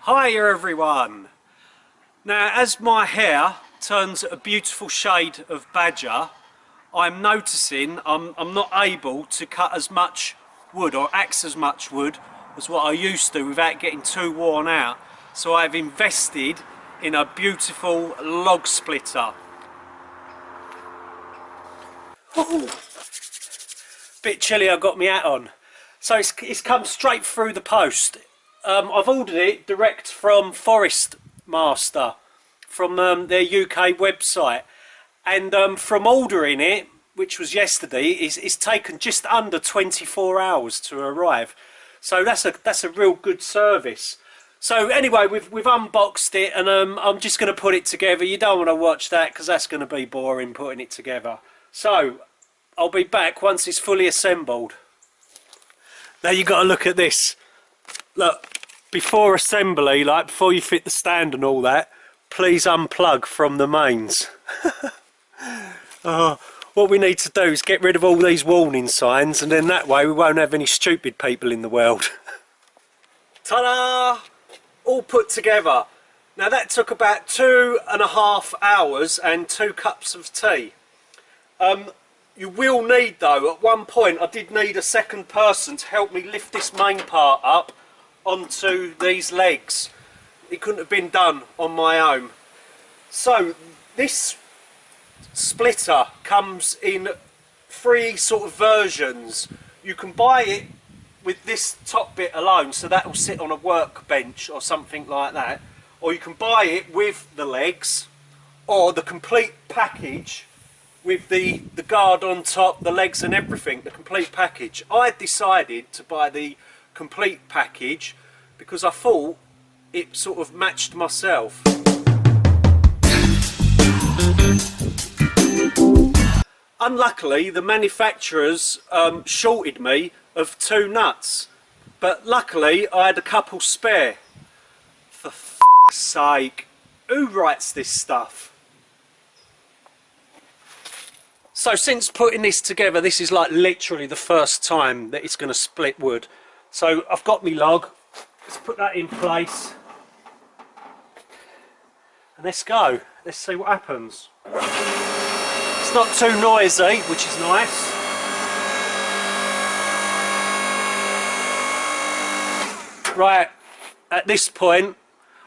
Hiya everyone! Now as my hair turns a beautiful shade of badger, I'm noticing I'm not able to cut as much wood or axe as much wood as what I used to without getting too worn out. So I've invested in a beautiful log splitter. Ooh. Bit chilly, I got my hat on. So it's come straight through the post. I've ordered it direct from Forest Master, from their UK website, and from ordering it, which was yesterday, it's taken just under 24 hours to arrive. So that's a real good service. So anyway, we've unboxed it, and I'm just going to put it together. You don't want to watch that because that's going to be boring putting it together. So I'll be back once it's fully assembled. Now you got to look at this. Look, before assembly, like before you fit the stand and all that, please unplug from the mains. What we need to do is get rid of all these warning signs, and then that way we won't have any stupid people in the world. Ta-da! All put together. Now that took about 2.5 hours and 2 cups of tea. You will need though, at one point I did need a second person to help me lift this main part up onto these legs. It couldn't have been done on my own. So this splitter comes in 3 sort of versions. You can buy it with this top bit alone, so that will sit on a workbench or something like that, or you can buy it with the legs, or the complete package with the guard on top, the legs and everything, the complete package. I decided to buy the complete package because I thought it sort of matched myself. Unluckily, the manufacturers shorted me of 2 nuts, but luckily I had a couple spare. For f***'s sake, who writes this stuff? So since putting this together, this is like literally the first time that it's going to split wood. So I've got my log, let's put that in place and let's go. Let's see what happens. It's not too noisy, which is nice. Right, at this point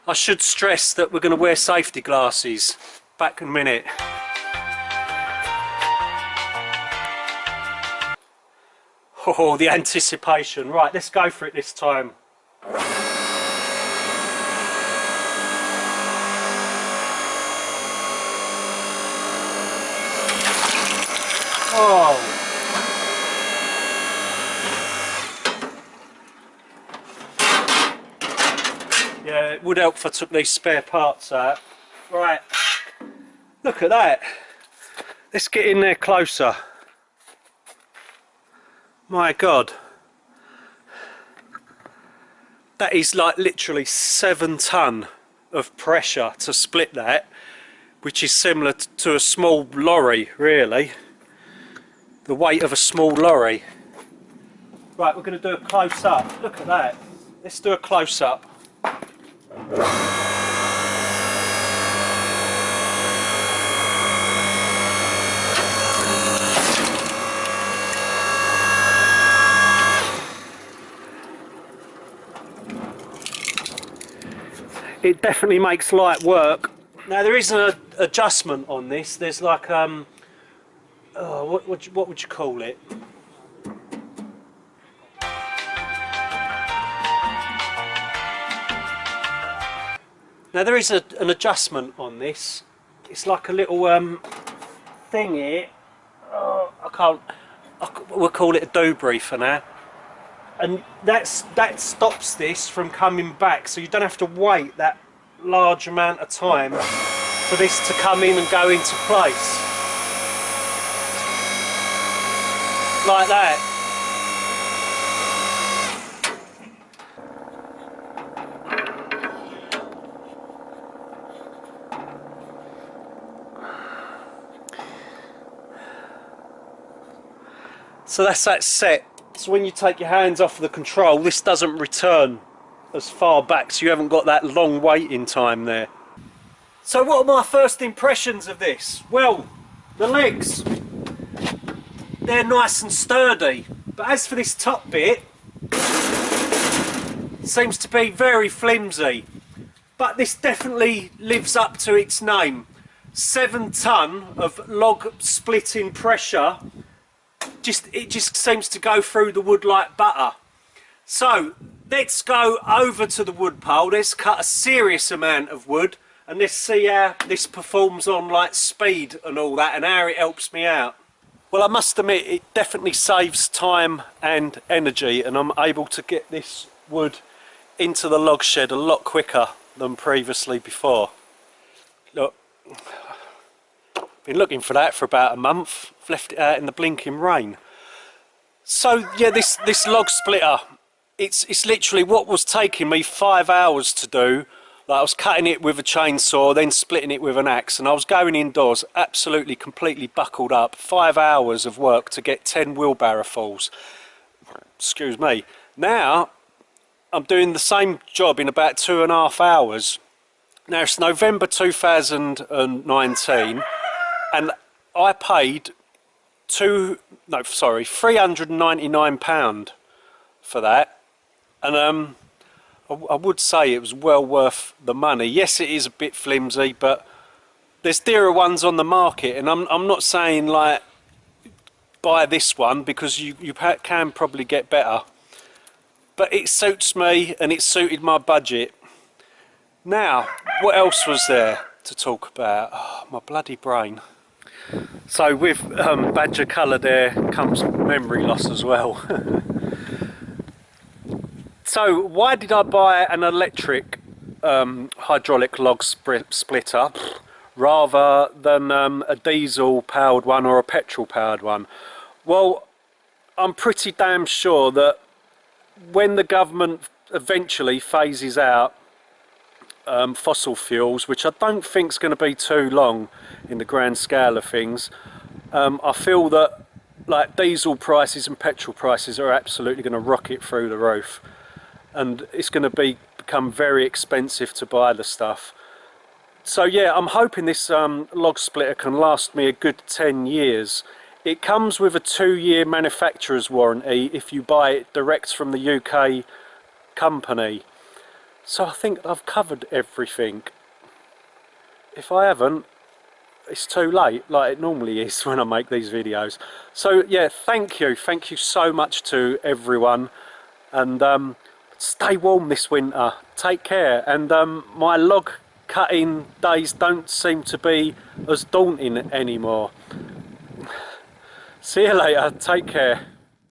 I should stress that we're going to wear safety glasses. Back in a minute. Oh, the anticipation. Right, let's go for it this time. Oh. Yeah, it would help if I took these spare parts out. Right, look at that. Let's get in there closer. My God, that is like literally 7 ton of pressure to split that, which is similar to a small lorry, really. The weight of a small lorry. Right, we're going to do a close-up. Look at that. Let's do a close-up. It definitely makes light work. Now there is an adjustment on this. There's like what would you call it? Now there is an adjustment on this. It's like a little thing here. We'll call it a doobry for now. And that stops this from coming back, so you don't have to wait that large amount of time for this to come in and go into place. Like that. So that's that set. So when you take your hands off the control, this doesn't return as far back, so you haven't got that long waiting time there. So what are my first impressions of this? Well, the legs, they're nice and sturdy, but as for this top bit, seems to be very flimsy. But this definitely lives up to its name. 7 ton of log splitting pressure. It just seems to go through the wood like butter. So let's go over to the wood pile. Let's cut a serious amount of wood and let's see how this performs on like speed and all that, and how it helps me out. Well, I must admit it definitely saves time and energy, and I'm able to get this wood into the log shed a lot quicker than previously before. Look, been looking for that for about a month. I've left it out in the blinking rain. So yeah, this log splitter, it's literally what was taking me 5 hours to do. Like, I was cutting it with a chainsaw, then splitting it with an axe, and I was going indoors absolutely completely buckled up. 5 hours of work to get 10 wheelbarrowfuls. Excuse me. Now I'm doing the same job in about 2.5 hours. Now it's November 2019 and I paid £399 for that, and I would say it was well worth the money. Yes, it is a bit flimsy, but there's dearer ones on the market, and I'm not saying like buy this one, because you can probably get better, but it suits me and it suited my budget. Now, what else was there to talk about? Oh, my bloody brain. So with badger colour there comes memory loss as well. So why did I buy an electric hydraulic log splitter rather than a diesel powered one or a petrol powered one? Well, I'm pretty damn sure that when the government eventually phases out fossil fuels, which I don't think is going to be too long in the grand scale of things, I feel that like diesel prices and petrol prices are absolutely going to rocket through the roof, and it's going to become very expensive to buy the stuff. So yeah, I'm hoping this log splitter can last me a good 10 years. It comes with a 2-year manufacturer's warranty if you buy it direct from the UK company. So I think I've covered everything. If I haven't, it's too late, like it normally is when I make these videos. So yeah, thank you so much to everyone, and stay warm this winter, take care, and my log cutting days don't seem to be as daunting anymore. See you later, take care.